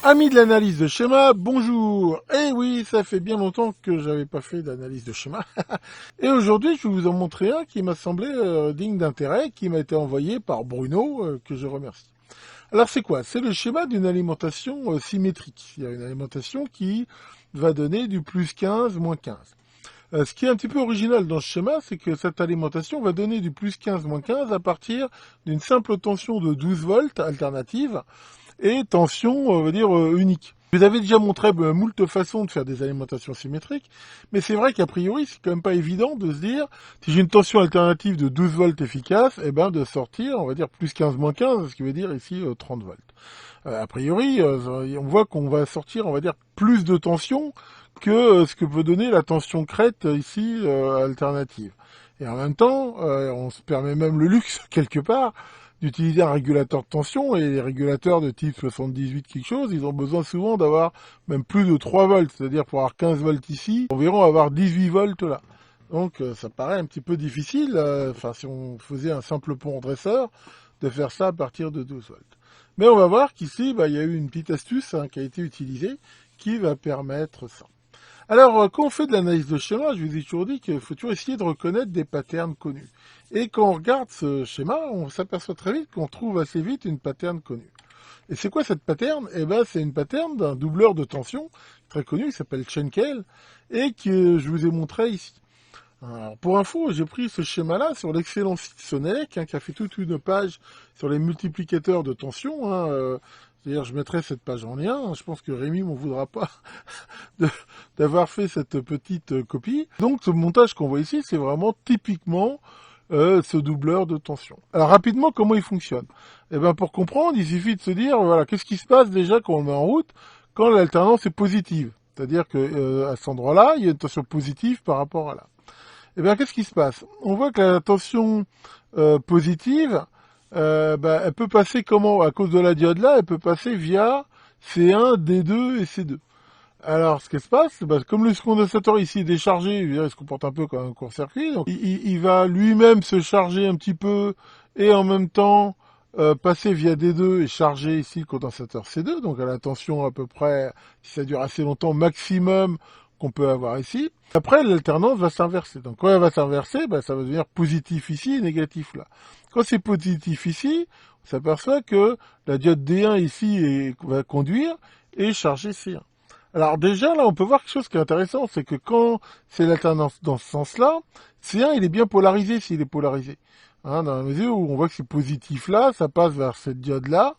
Amis de l'analyse de schéma, bonjour. Eh oui, ça fait bien longtemps que j'avais pas fait d'analyse de schéma. Et aujourd'hui, je vais vous en montrer un qui m'a semblé digne d'intérêt, qui m'a été envoyé par Bruno, que je remercie. Alors c'est quoi? C'est le schéma d'une alimentation symétrique. Il y a une alimentation qui va donner du plus 15, moins 15. Ce qui est un petit peu original dans ce schéma, c'est que cette alimentation va donner du plus 15, moins 15 à partir d'une simple tension de 12 volts alternative et tension, on va dire, unique. Je vous avais déjà montré moult façons de faire des alimentations symétriques, mais c'est vrai qu'a priori, c'est quand même pas évident de se dire, si j'ai une tension alternative de 12 volts efficace, eh ben, de sortir, on va dire, plus 15, moins 15, ce qui veut dire ici 30 volts. A priori, on voit qu'on va sortir, on va dire, plus de tension que ce que peut donner la tension crête ici alternative. Et en même temps, on se permet même le luxe, quelque part, d'utiliser un régulateur de tension, et les régulateurs de type 78 quelque chose, ils ont besoin souvent d'avoir même plus de 3 volts, c'est-à-dire pour avoir 15 volts ici, environ avoir 18 volts là. Donc ça paraît un petit peu difficile, enfin si on faisait un simple pont dresseur, de faire ça à partir de 12 volts. Mais on va voir qu'ici, il y a eu une petite astuce qui a été utilisée qui va permettre ça. Alors, quand on fait de l'analyse de schéma, je vous ai toujours dit qu'il faut toujours essayer de reconnaître des patterns connus. Et quand on regarde ce schéma, on s'aperçoit très vite qu'on trouve assez vite une pattern connue. Et c'est quoi cette pattern? Eh ben, c'est une pattern d'un doubleur de tension très connu qui s'appelle Schenkel et que je vous ai montré ici. Alors, pour info, j'ai pris ce schéma-là sur l'excellent site Sonelec, qui a fait toute une page sur les multiplicateurs de tension. D'ailleurs, je mettrai cette page en lien. Je pense que Rémi m'en voudra pas d'avoir fait cette petite copie. Donc, ce montage qu'on voit ici, c'est vraiment typiquement ce doubleur de tension. Alors, rapidement, comment il fonctionne? Eh ben, pour comprendre, il suffit de se dire, voilà, qu'est-ce qui se passe déjà quand on le met en route, quand l'alternance est positive. C'est-à-dire que à cet endroit-là, il y a une tension positive par rapport à là. Eh bien, qu'est-ce qui se passe? On voit que la tension positive, elle peut passer comment? À cause de la diode là, elle peut passer via C1, D2 et C2. Alors, ce qui se passe, comme le condensateur ici est déchargé, il se comporte un peu comme un court-circuit, donc il va lui-même se charger un petit peu et en même temps passer via D2 et charger ici le condensateur C2, donc à la tension à peu près, si ça dure assez longtemps, maximum qu'on peut avoir ici. Après, l'alternance va s'inverser. Donc quand elle va s'inverser, ça va devenir positif ici et négatif là. Quand c'est positif ici, on s'aperçoit que la diode D1 ici va conduire et charger C1. Alors déjà, là, on peut voir quelque chose qui est intéressant, c'est que quand c'est l'alternance dans ce sens-là, C1, il est bien polarisé s'il est polarisé. Dans la mesure où on voit que c'est positif là, ça passe vers cette diode-là,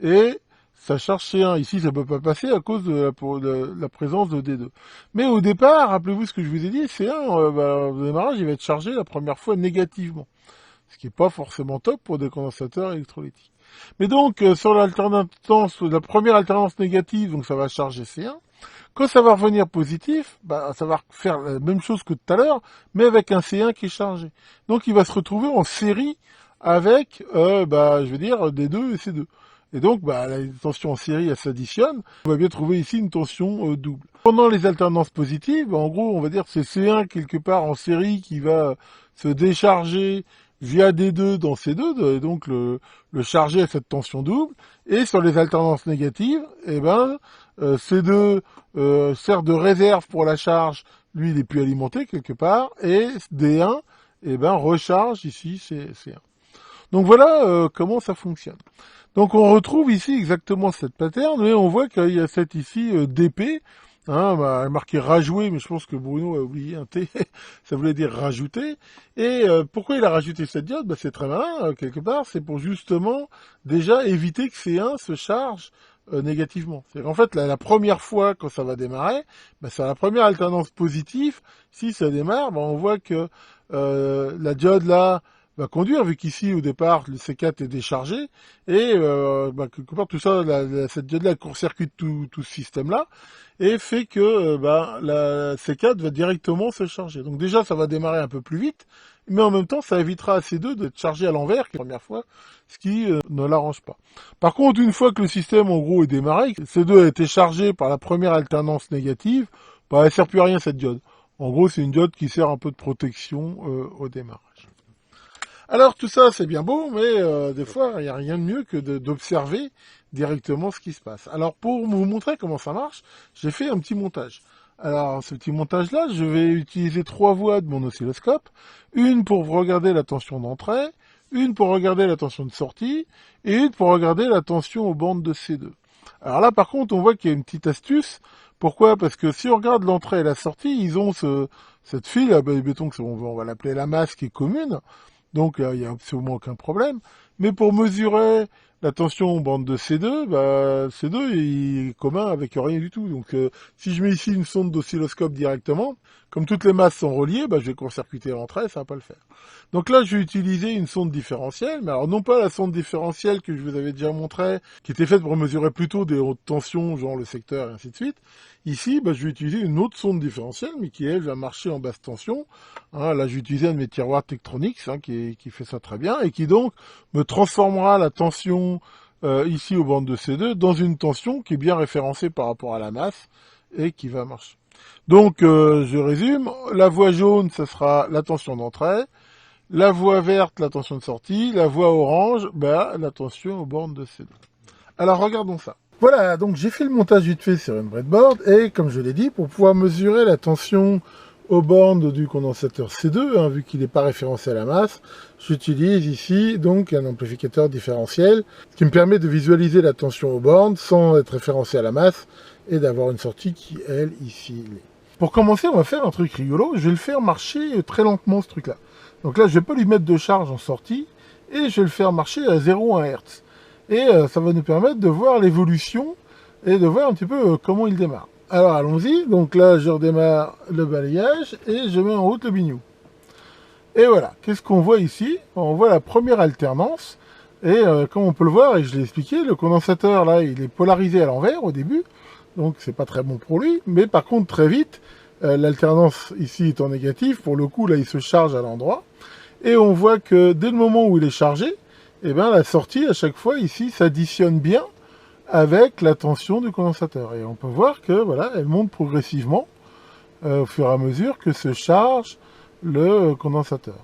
et ça charge C1. Ici, ça peut pas passer à cause de la présence de D2. Mais au départ, rappelez-vous ce que je vous ai dit, C1, au démarrage, il va être chargé la première fois négativement. Ce qui n'est pas forcément top pour des condensateurs électrolytiques. Mais donc, sur l'alternance, la première alternance négative, donc ça va charger C1. Quand ça va revenir positif, ça va faire la même chose que tout à l'heure, mais avec un C1 qui est chargé. Donc il va se retrouver en série avec, je veux dire, D2 et C2. Et donc, la tension en série, elle s'additionne. On va bien trouver ici une tension double. Pendant les alternances positives, en gros, on va dire que c'est C1 quelque part en série qui va se décharger via D2 dans C2, et donc le charger à cette tension double. Et sur les alternances négatives, C2 sert de réserve pour la charge, lui il est plus alimenté quelque part, et D1 recharge ici C1. Donc voilà comment ça fonctionne. Donc on retrouve ici exactement cette pattern, mais on voit qu'il y a cette ici DP, marqué rajouter, mais je pense que Bruno a oublié un T, ça voulait dire rajouter. Et pourquoi il a rajouté cette diode? C'est très malin, quelque part, c'est pour justement déjà éviter que C1 se charge négativement. C'est qu'en fait, la première fois quand ça va démarrer, c'est la première alternance positive. Si ça démarre, on voit que la diode là va conduire, vu qu'ici au départ le C4 est déchargé, et quelque part tout ça, cette diode-là court-circuite tout ce système-là, et fait que la C4 va directement se charger. Donc déjà ça va démarrer un peu plus vite, mais en même temps ça évitera à C2 d'être chargé à l'envers la première fois, ce qui ne l'arrange pas. Par contre, une fois que le système en gros est démarré, C2 a été chargé par la première alternance négative, elle sert plus à rien cette diode. En gros, c'est une diode qui sert un peu de protection au démarrage. Alors tout ça c'est bien beau, mais des fois il n'y a rien de mieux que d'observer directement ce qui se passe. Alors pour vous montrer comment ça marche, j'ai fait un petit montage. Alors ce petit montage là, je vais utiliser 3 voies de mon oscilloscope, une pour regarder la tension d'entrée, une pour regarder la tension de sortie, et une pour regarder la tension aux bandes de C2. Alors là par contre on voit qu'il y a une petite astuce. Pourquoi? Parce que si on regarde l'entrée et la sortie, ils ont cette file, mettons que on va l'appeler la masse qui est commune, donc il n'y a absolument aucun problème. Mais pour mesurer la tension bande de C2, C2 est commun avec rien du tout. Donc si je mets ici une sonde d'oscilloscope directement, comme toutes les masses sont reliées, je vais court-circuiter l'entrée, ça va pas le faire. Donc là, je vais utiliser une sonde différentielle, mais alors non pas la sonde différentielle que je vous avais déjà montré, qui était faite pour mesurer plutôt des hautes tensions, genre le secteur et ainsi de suite. Ici, je vais utiliser une autre sonde différentielle, mais qui, elle, va marcher en basse tension. Là, j'ai utilisé un de mes tiroirs Tektronix, qui fait ça très bien, et qui donc me transformera la tension ici aux bandes de C2 dans une tension qui est bien référencée par rapport à la masse, et qui va marcher. Donc, je résume. La voie jaune, ce sera la tension d'entrée. La voie verte, la tension de sortie. La voie orange, la tension aux bornes de C2. Alors, regardons ça. Voilà, donc j'ai fait le montage vite fait sur une breadboard et comme je l'ai dit, pour pouvoir mesurer la tension aux bornes du condensateur C2, vu qu'il n'est pas référencé à la masse, j'utilise ici donc un amplificateur différentiel qui me permet de visualiser la tension aux bornes sans être référencé à la masse et d'avoir une sortie qui, elle, ici, l'est. Pour commencer, on va faire un truc rigolo, je vais le faire marcher très lentement ce truc-là. Donc là, je ne vais pas lui mettre de charge en sortie et je vais le faire marcher à 0,1 Hz. Et ça va nous permettre de voir l'évolution et de voir un petit peu comment il démarre. Alors allons-y, donc là je redémarre le balayage et je mets en route le biniou. Et voilà, qu'est-ce qu'on voit ici? On voit la première alternance, et comme on peut le voir, et je l'ai expliqué, le condensateur là il est polarisé à l'envers au début, donc c'est pas très bon pour lui, mais par contre très vite, l'alternance ici est en négatif, pour le coup là il se charge à l'endroit, et on voit que dès le moment où il est chargé, la sortie, à chaque fois, ici, s'additionne bien avec la tension du condensateur. Et on peut voir que, voilà, elle monte progressivement au fur et à mesure que se charge le condensateur.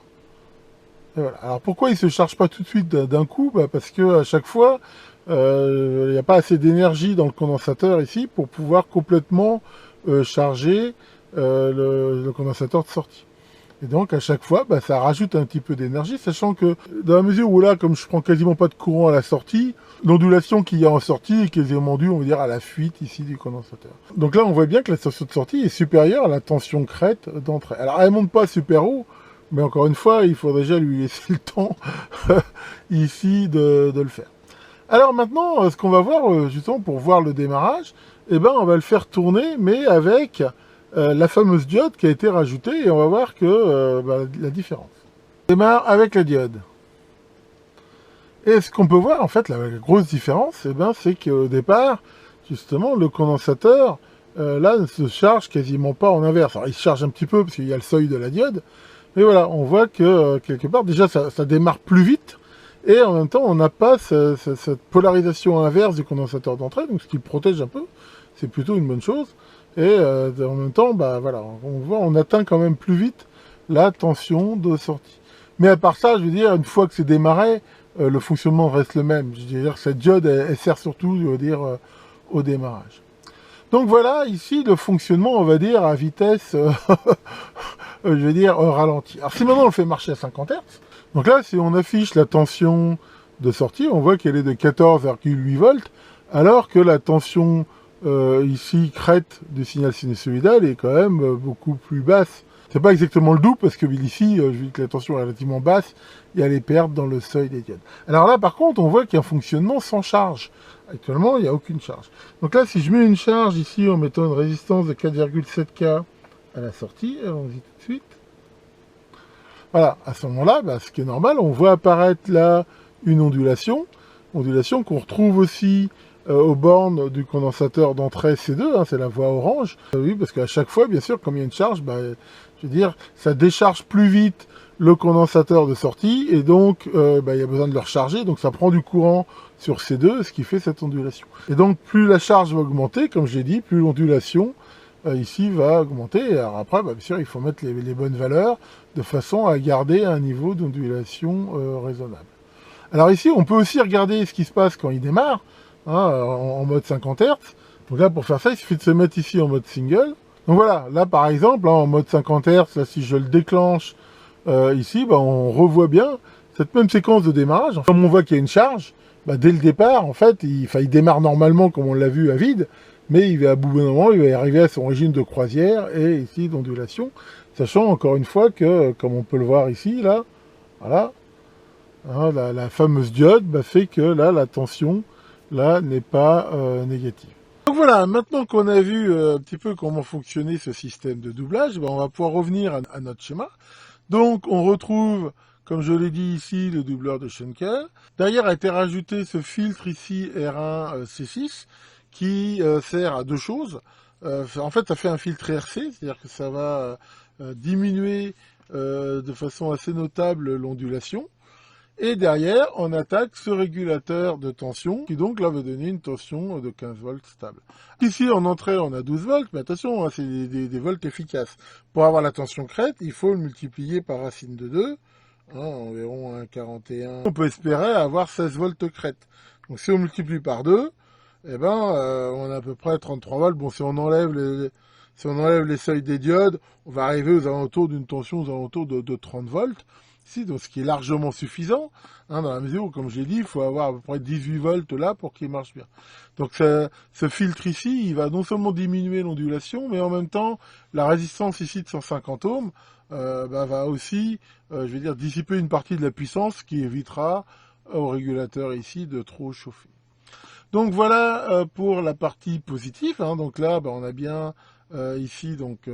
Et voilà. Alors, pourquoi il ne se charge pas tout de suite d'un coup? Parce que à chaque fois, il n'y a pas assez d'énergie dans le condensateur ici pour pouvoir complètement charger le condensateur de sortie. Et donc, à chaque fois, ça rajoute un petit peu d'énergie, sachant que dans la mesure où là, comme je prends quasiment pas de courant à la sortie, l'ondulation qu'il y a en sortie est quasiment due, on va dire, à la fuite ici du condensateur. Donc là, on voit bien que la tension de sortie est supérieure à la tension crête d'entrée. Alors, elle monte pas super haut, mais encore une fois, il faut déjà lui laisser le temps ici de le faire. Alors maintenant, ce qu'on va voir, justement, pour voir le démarrage, on va le faire tourner, mais avec la fameuse diode qui a été rajoutée, et on va voir que la différence. On démarre avec la diode. Et ce qu'on peut voir, en fait, la grosse différence, c'est qu'au départ, justement, le condensateur, là, ne se charge quasiment pas en inverse. Alors, il se charge un petit peu, parce qu'il y a le seuil de la diode, mais voilà, on voit que, quelque part, déjà, ça démarre plus vite, et en même temps, on n'a pas cette polarisation inverse du condensateur d'entrée, donc ce qui le protège un peu, c'est plutôt une bonne chose. Et en même temps, voilà, on voit, on atteint quand même plus vite la tension de sortie. Mais à part ça, je veux dire, une fois que c'est démarré, le fonctionnement reste le même. Je veux dire, cette diode, elle sert surtout, je veux dire, au démarrage. Donc voilà, ici, le fonctionnement, on va dire, à vitesse, je veux dire, ralenti. Alors si maintenant on le fait marcher à 50 Hz, donc là, si on affiche la tension de sortie, on voit qu'elle est de 14,8 volts, alors que la tension ici, crête du signal sinusoïdal est quand même beaucoup plus basse. C'est pas exactement le double, parce que ici, vu que la tension est relativement basse, il y a les pertes dans le seuil des diodes. Alors là, par contre, on voit qu'il y a un fonctionnement sans charge. Actuellement, il n'y a aucune charge. Donc là, si je mets une charge ici en mettant une résistance de 4,7 K à la sortie, allons-y tout de suite. Voilà, à ce moment-là, ce qui est normal, on voit apparaître là une ondulation qu'on retrouve aussi aux bornes du condensateur d'entrée C2, c'est la voie orange. Oui, parce qu'à chaque fois, bien sûr, comme il y a une charge, je veux dire, ça décharge plus vite le condensateur de sortie, et donc il y a besoin de le recharger, donc ça prend du courant sur C2, ce qui fait cette ondulation. Et donc, plus la charge va augmenter, comme j'ai dit, plus l'ondulation ici va augmenter. Alors après, bien sûr, il faut mettre les bonnes valeurs de façon à garder un niveau d'ondulation raisonnable. Alors ici, on peut aussi regarder ce qui se passe quand il démarre, hein, en mode 50 Hz. Donc là, pour faire ça, il suffit de se mettre ici en mode single. Donc voilà, là par exemple, hein, en mode 50 Hz, là, si je le déclenche ici, bah, on revoit bien cette même séquence de démarrage. Comme on voit qu'il y a une charge, bah, dès le départ, en fait, il démarre normalement comme on l'a vu à vide, mais il va à bout d'un moment, il va arriver à son régime de croisière et ici d'ondulation, sachant encore une fois que, comme on peut le voir ici, là, voilà, hein, la fameuse diode bah, fait que là, la tension là n'est pas négative. Donc voilà, maintenant qu'on a vu un petit peu comment fonctionnait ce système de doublage, bah, on va pouvoir revenir à notre schéma. Donc on retrouve, comme je l'ai dit ici, le doubleur de Schenkel. Derrière a été rajouté ce filtre ici R1C6 qui sert à deux choses. En fait, ça fait un filtre RC, c'est-à-dire que ça va diminuer de façon assez notable l'ondulation. Et derrière, on attaque ce régulateur de tension, qui donc là va donner une tension de 15 volts stable. Ici, en entrée, on a 12 volts, mais attention, hein, c'est des volts efficaces. Pour avoir la tension crête, il faut le multiplier par racine de 2, hein, environ 1,41. On peut espérer avoir 16 volts crête. Donc si on multiplie par 2, eh ben, on a à peu près 33 volts. Bon, si on enlève les seuils des diodes, on va arriver aux alentours d'une tension aux alentours de 30 volts. Ici, donc, ce qui est largement suffisant, hein, dans la mesure où, comme j'ai dit, il faut avoir à peu près 18 volts là pour qu'il marche bien. Donc ce filtre ici, il va non seulement diminuer l'ondulation, mais en même temps, la résistance ici de 150 ohms va aussi, je vais dire, dissiper une partie de la puissance qui évitera au régulateur ici de trop chauffer. Donc voilà pour la partie positive, hein. Donc là, on a bien ici donc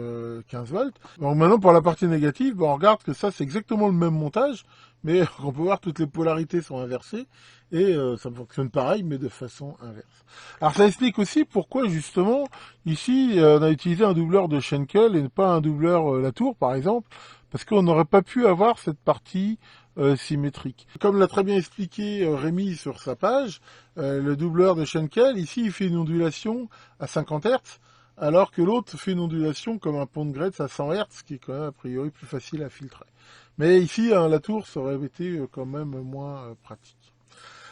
15 volts. Donc maintenant pour la partie négative, on regarde que ça c'est exactement le même montage, mais on peut voir toutes les polarités sont inversées et ça fonctionne pareil mais de façon inverse. Alors ça explique aussi pourquoi justement ici on a utilisé un doubleur de Schenkel et pas un doubleur Latour par exemple, parce qu'on n'aurait pas pu avoir cette partie symétrique. Comme l'a très bien expliqué Rémi sur sa page, le doubleur de Schenkel, ici, il fait une ondulation à 50 Hz, alors que l'autre fait une ondulation comme un pont de Gretz à 100 Hz, qui est quand même a priori plus facile à filtrer. Mais ici, la tour, ça aurait été quand même moins pratique.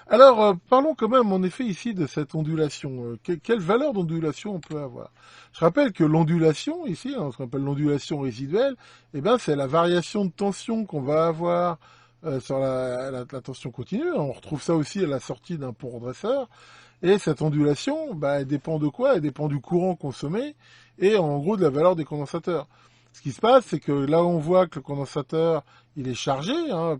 Alors, parlons quand même en effet ici de cette ondulation. Quelle valeur d'ondulation on peut avoir? Je rappelle que l'ondulation, ici, ce qu'on appelle l'ondulation résiduelle, eh ben, c'est la variation de tension qu'on va avoir sur la tension continue. On retrouve ça aussi à la sortie d'un pont redresseur. Et cette ondulation, elle dépend de quoi? Elle dépend du courant consommé et en gros de la valeur des condensateurs. Ce qui se passe, c'est que là on voit que le condensateur il est chargé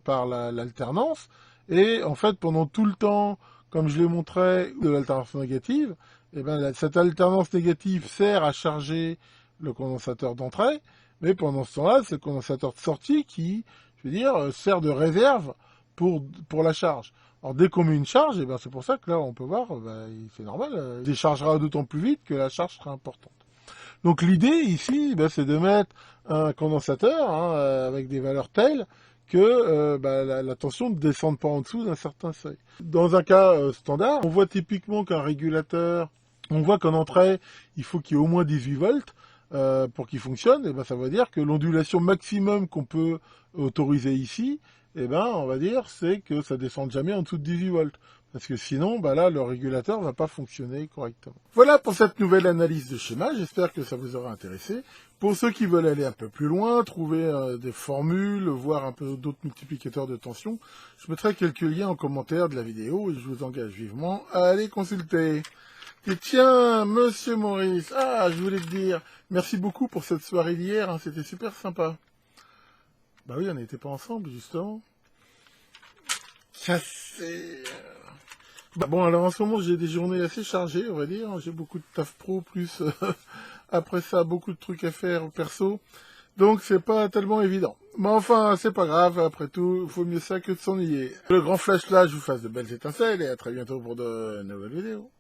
par l'alternance et en fait pendant tout le temps, comme je l'ai montré, de l'alternance négative, cette alternance négative sert à charger le condensateur d'entrée, mais pendant ce temps-là, c'est le condensateur de sortie qui, je veux dire, sert de réserve pour la charge. Alors dès qu'on met une charge, c'est pour ça que là on peut voir, c'est normal, il déchargera d'autant plus vite que la charge sera importante. Donc l'idée ici, c'est de mettre un condensateur avec des valeurs telles que la tension ne descende pas en dessous d'un certain seuil. Dans un cas standard, on voit typiquement qu'un régulateur, on voit qu'en entrée, il faut qu'il y ait au moins 18 volts pour qu'il fonctionne. Et ça veut dire que l'ondulation maximum qu'on peut autoriser ici, on va dire, c'est que ça ne descende jamais en dessous de 18 volts. Parce que sinon, là, le régulateur ne va pas fonctionner correctement. Voilà pour cette nouvelle analyse de schéma. J'espère que ça vous aura intéressé. Pour ceux qui veulent aller un peu plus loin, trouver des formules, voir un peu d'autres multiplicateurs de tension, je mettrai quelques liens en commentaire de la vidéo et je vous engage vivement à aller consulter. Et tiens, monsieur Maurice, je voulais te dire, merci beaucoup pour cette soirée d'hier, c'était super sympa. Bah oui, on n'était pas ensemble, justement. Ça c'est... Bon, alors en ce moment, j'ai des journées assez chargées, on va dire. J'ai beaucoup de taf pro, plus après ça, beaucoup de trucs à faire perso. Donc, c'est pas tellement évident. Mais enfin, c'est pas grave, après tout, il faut mieux ça que de s'ennuyer. Le grand flash là, je vous fasse de belles étincelles et à très bientôt pour de nouvelles vidéos.